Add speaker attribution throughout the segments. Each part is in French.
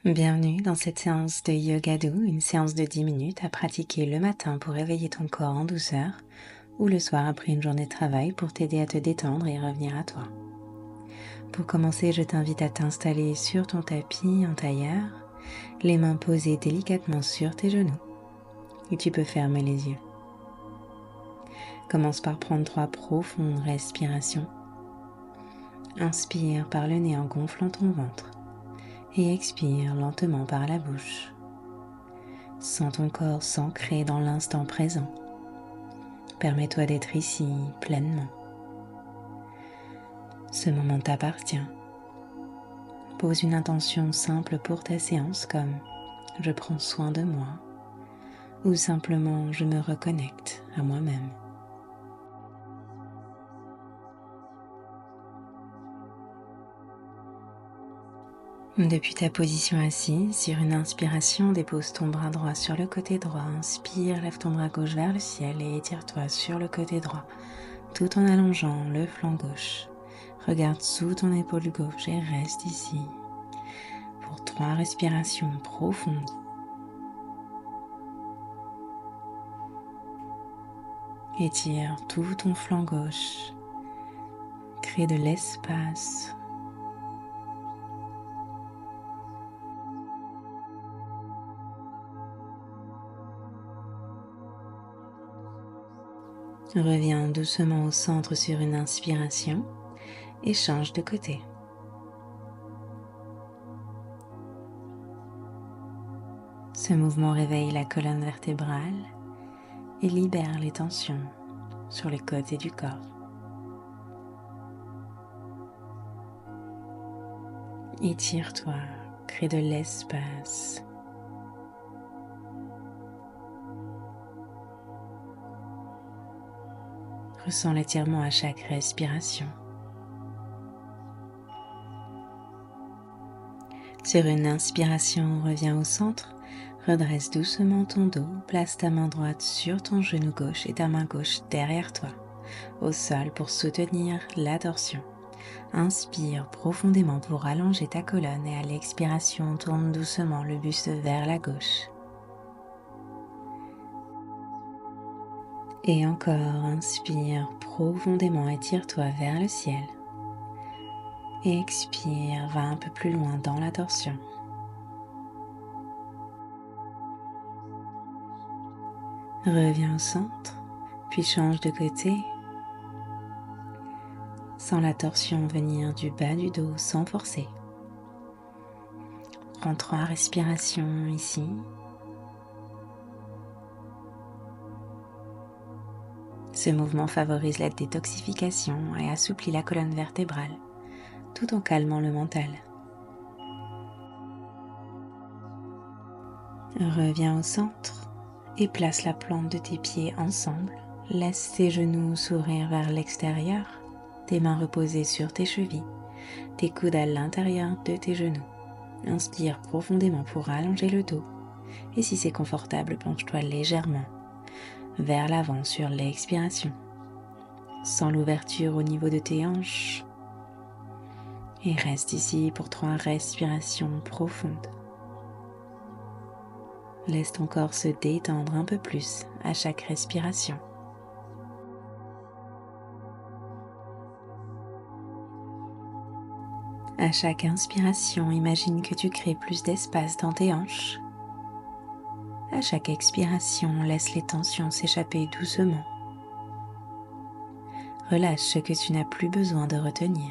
Speaker 1: Bienvenue dans cette séance de Yoga doux, une séance de 10 minutes à pratiquer le matin pour réveiller ton corps en douceur ou le soir après une journée de travail pour t'aider à te détendre et revenir à toi. Pour commencer, je t'invite à t'installer sur ton tapis en tailleur, les mains posées délicatement sur tes genoux et tu peux fermer les yeux. Commence par prendre 3 profondes respirations. Inspire par le nez en gonflant ton ventre et expire lentement par la bouche. Sens ton corps s'ancrer dans l'instant présent. Permets-toi d'être ici pleinement. Ce moment t'appartient. Pose une intention simple pour ta séance comme « Je prends soin de moi » ou simplement « Je me reconnecte à moi-même ». Depuis ta position assise, sur une inspiration, dépose ton bras droit sur le côté droit. Inspire, lève ton bras gauche vers le ciel et étire-toi sur le côté droit, tout en allongeant le flanc gauche. Regarde sous ton épaule gauche et reste ici pour 3 respirations profondes. Étire tout ton flanc gauche. Crée de l'espace. Reviens doucement au centre sur une inspiration et change de côté. Ce mouvement réveille la colonne vertébrale et libère les tensions sur les côtés du corps. Étire-toi, crée de l'espace. Ressens l'étirement à chaque respiration. Sur une inspiration, reviens au centre, redresse doucement ton dos, place ta main droite sur ton genou gauche et ta main gauche derrière toi, au sol pour soutenir la torsion. Inspire profondément pour allonger ta colonne et à l'expiration, tourne doucement le buste vers la gauche. Et encore, inspire profondément, étire-toi vers le ciel. Et expire, va un peu plus loin dans la torsion. Reviens au centre, puis change de côté. Sens la torsion venir du bas du dos sans forcer. Prends 3 respirations ici. Ce mouvement favorise la détoxification et assouplit la colonne vertébrale, tout en calmant le mental. Reviens au centre et place la plante de tes pieds ensemble. Laisse tes genoux s'ouvrir vers l'extérieur, tes mains reposées sur tes chevilles, tes coudes à l'intérieur de tes genoux. Inspire profondément pour allonger le dos et si c'est confortable, penche-toi légèrement vers l'avant sur l'expiration. Sens l'ouverture au niveau de tes hanches et reste ici pour 3 respirations profondes. Laisse ton corps se détendre un peu plus à chaque respiration. À chaque inspiration, imagine que tu crées plus d'espace dans tes hanches. À chaque expiration, laisse les tensions s'échapper doucement. Relâche ce que tu n'as plus besoin de retenir.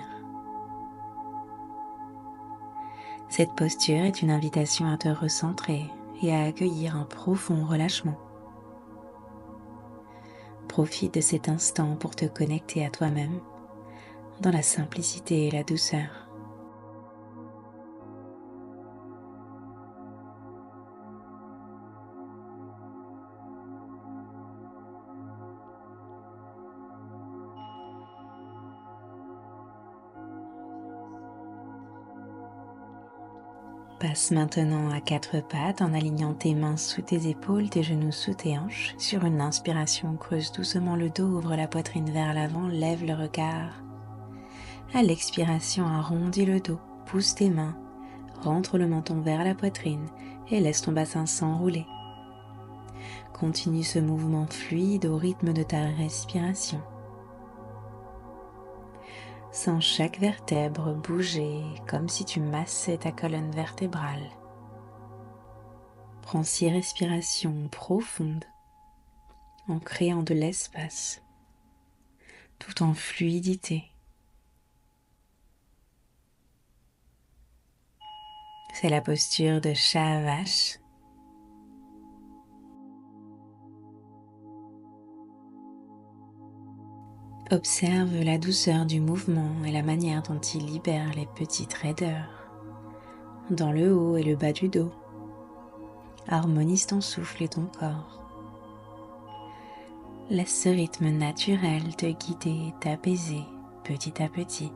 Speaker 1: Cette posture est une invitation à te recentrer et à accueillir un profond relâchement. Profite de cet instant pour te connecter à toi-même dans la simplicité et la douceur. Passe maintenant à 4 pattes en alignant tes mains sous tes épaules, tes genoux sous tes hanches. Sur une inspiration, creuse doucement le dos, ouvre la poitrine vers l'avant, lève le regard. À l'expiration, arrondis le dos, pousse tes mains, rentre le menton vers la poitrine et laisse ton bassin s'enrouler. Continue ce mouvement fluide au rythme de ta respiration. Sens chaque vertèbre bouger comme si tu massais ta colonne vertébrale. Prends 6 respirations profondes en créant de l'espace, tout en fluidité. C'est la posture de chat à vache. Observe la douceur du mouvement et la manière dont il libère les petites raideurs dans le haut et le bas du dos. Harmonise ton souffle et ton corps. Laisse ce rythme naturel te guider, t'apaiser petit à petit.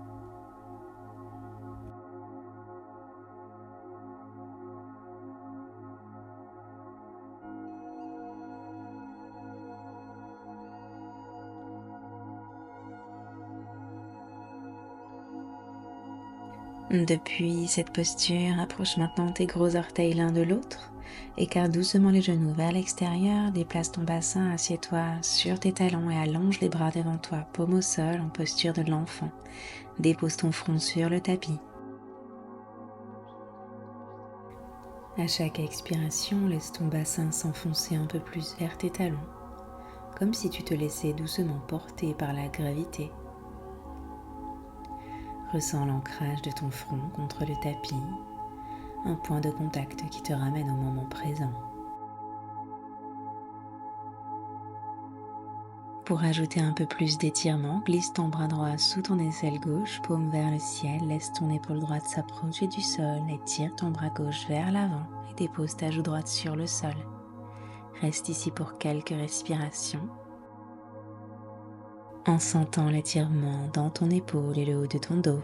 Speaker 1: Depuis cette posture, approche maintenant tes gros orteils l'un de l'autre. Écarte doucement les genoux vers l'extérieur, déplace ton bassin, assieds-toi sur tes talons et allonge les bras devant toi, paume au sol en posture de l'enfant. Dépose ton front sur le tapis. À chaque expiration, laisse ton bassin s'enfoncer un peu plus vers tes talons, comme si tu te laissais doucement porter par la gravité. Ressens l'ancrage de ton front contre le tapis, un point de contact qui te ramène au moment présent. Pour ajouter un peu plus d'étirement, glisse ton bras droit sous ton aisselle gauche, paume vers le ciel, laisse ton épaule droite s'approcher du sol, étire ton bras gauche vers l'avant et dépose ta joue droite sur le sol. Reste ici pour quelques respirations, en sentant l'étirement dans ton épaule et le haut de ton dos.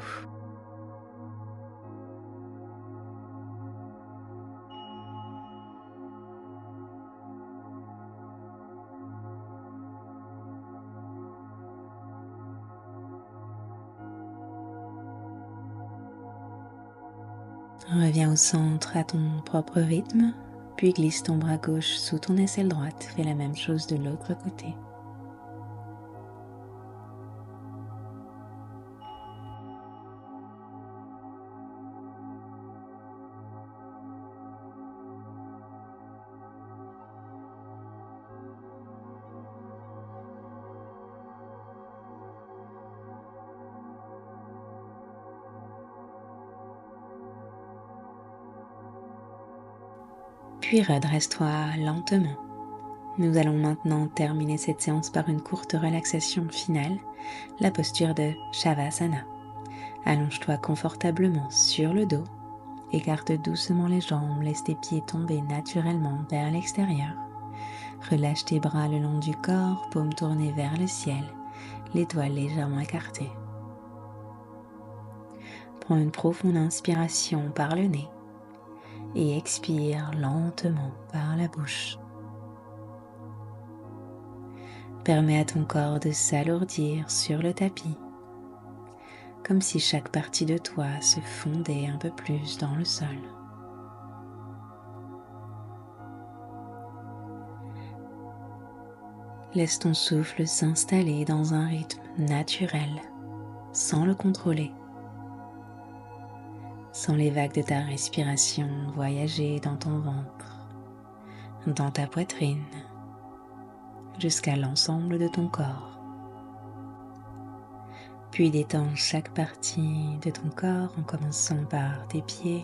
Speaker 1: Reviens au centre à ton propre rythme, puis glisse ton bras gauche sous ton aisselle droite. Fais la même chose de l'autre côté. Puis redresse-toi lentement. Nous allons maintenant terminer cette séance par une courte relaxation finale, la posture de Shavasana. Allonge-toi confortablement sur le dos, écarte doucement les jambes, laisse tes pieds tomber naturellement vers l'extérieur. Relâche tes bras le long du corps, paume tournée vers le ciel, les doigts légèrement écartés. Prends une profonde inspiration par le nez et expire lentement par la bouche. Permets à ton corps de s'alourdir sur le tapis, comme si chaque partie de toi se fondait un peu plus dans le sol. Laisse ton souffle s'installer dans un rythme naturel, sans le contrôler. Sens les vagues de ta respiration voyager dans ton ventre, dans ta poitrine, jusqu'à l'ensemble de ton corps. Puis détends chaque partie de ton corps en commençant par tes pieds,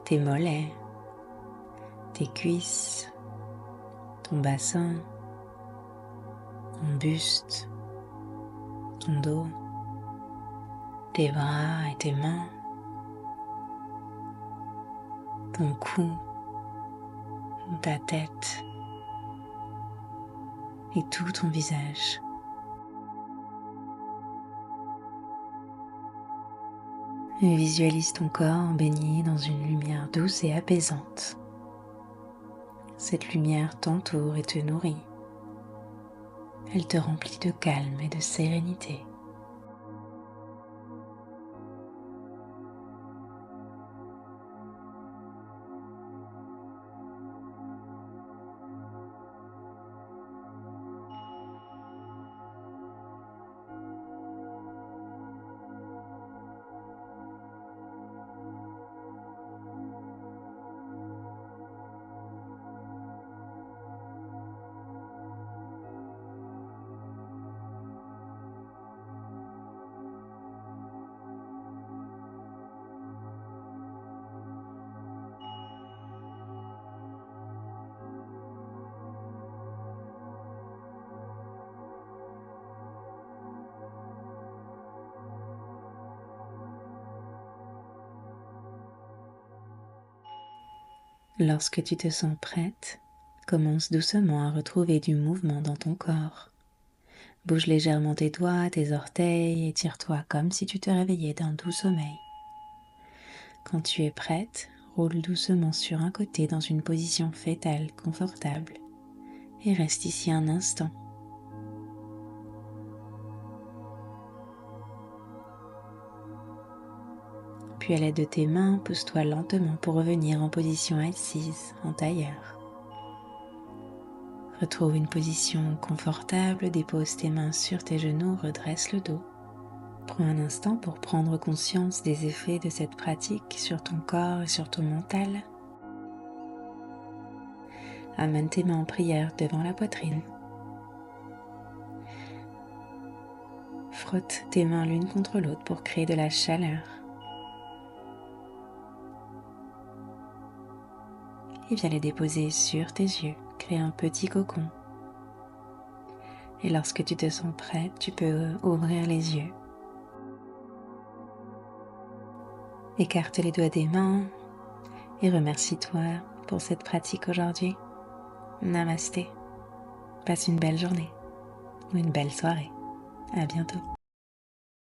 Speaker 1: tes mollets, tes cuisses, ton bassin, ton buste, ton dos, tes bras et tes mains, ton cou, ta tête et tout ton visage. Visualise ton corps baigné dans une lumière douce et apaisante. Cette lumière t'entoure et te nourrit. Elle te remplit de calme et de sérénité. Lorsque tu te sens prête, commence doucement à retrouver du mouvement dans ton corps. Bouge légèrement tes doigts, tes orteils, étire-toi comme si tu te réveillais d'un doux sommeil. Quand tu es prête, roule doucement sur un côté dans une position fétale confortable et reste ici un instant. Puis à l'aide de tes mains, pousse-toi lentement pour revenir en position assise en tailleur. Retrouve une position confortable, dépose tes mains sur tes genoux, redresse le dos. Prends un instant pour prendre conscience des effets de cette pratique sur ton corps et sur ton mental. Amène tes mains en prière devant la poitrine. Frotte tes mains l'une contre l'autre pour créer de la chaleur. Et viens les déposer sur tes yeux, crée un petit cocon. Et lorsque tu te sens prête, tu peux ouvrir les yeux. Écarte les doigts des mains et remercie-toi pour cette pratique aujourd'hui. Namasté. Passe une belle journée ou une belle soirée. À bientôt.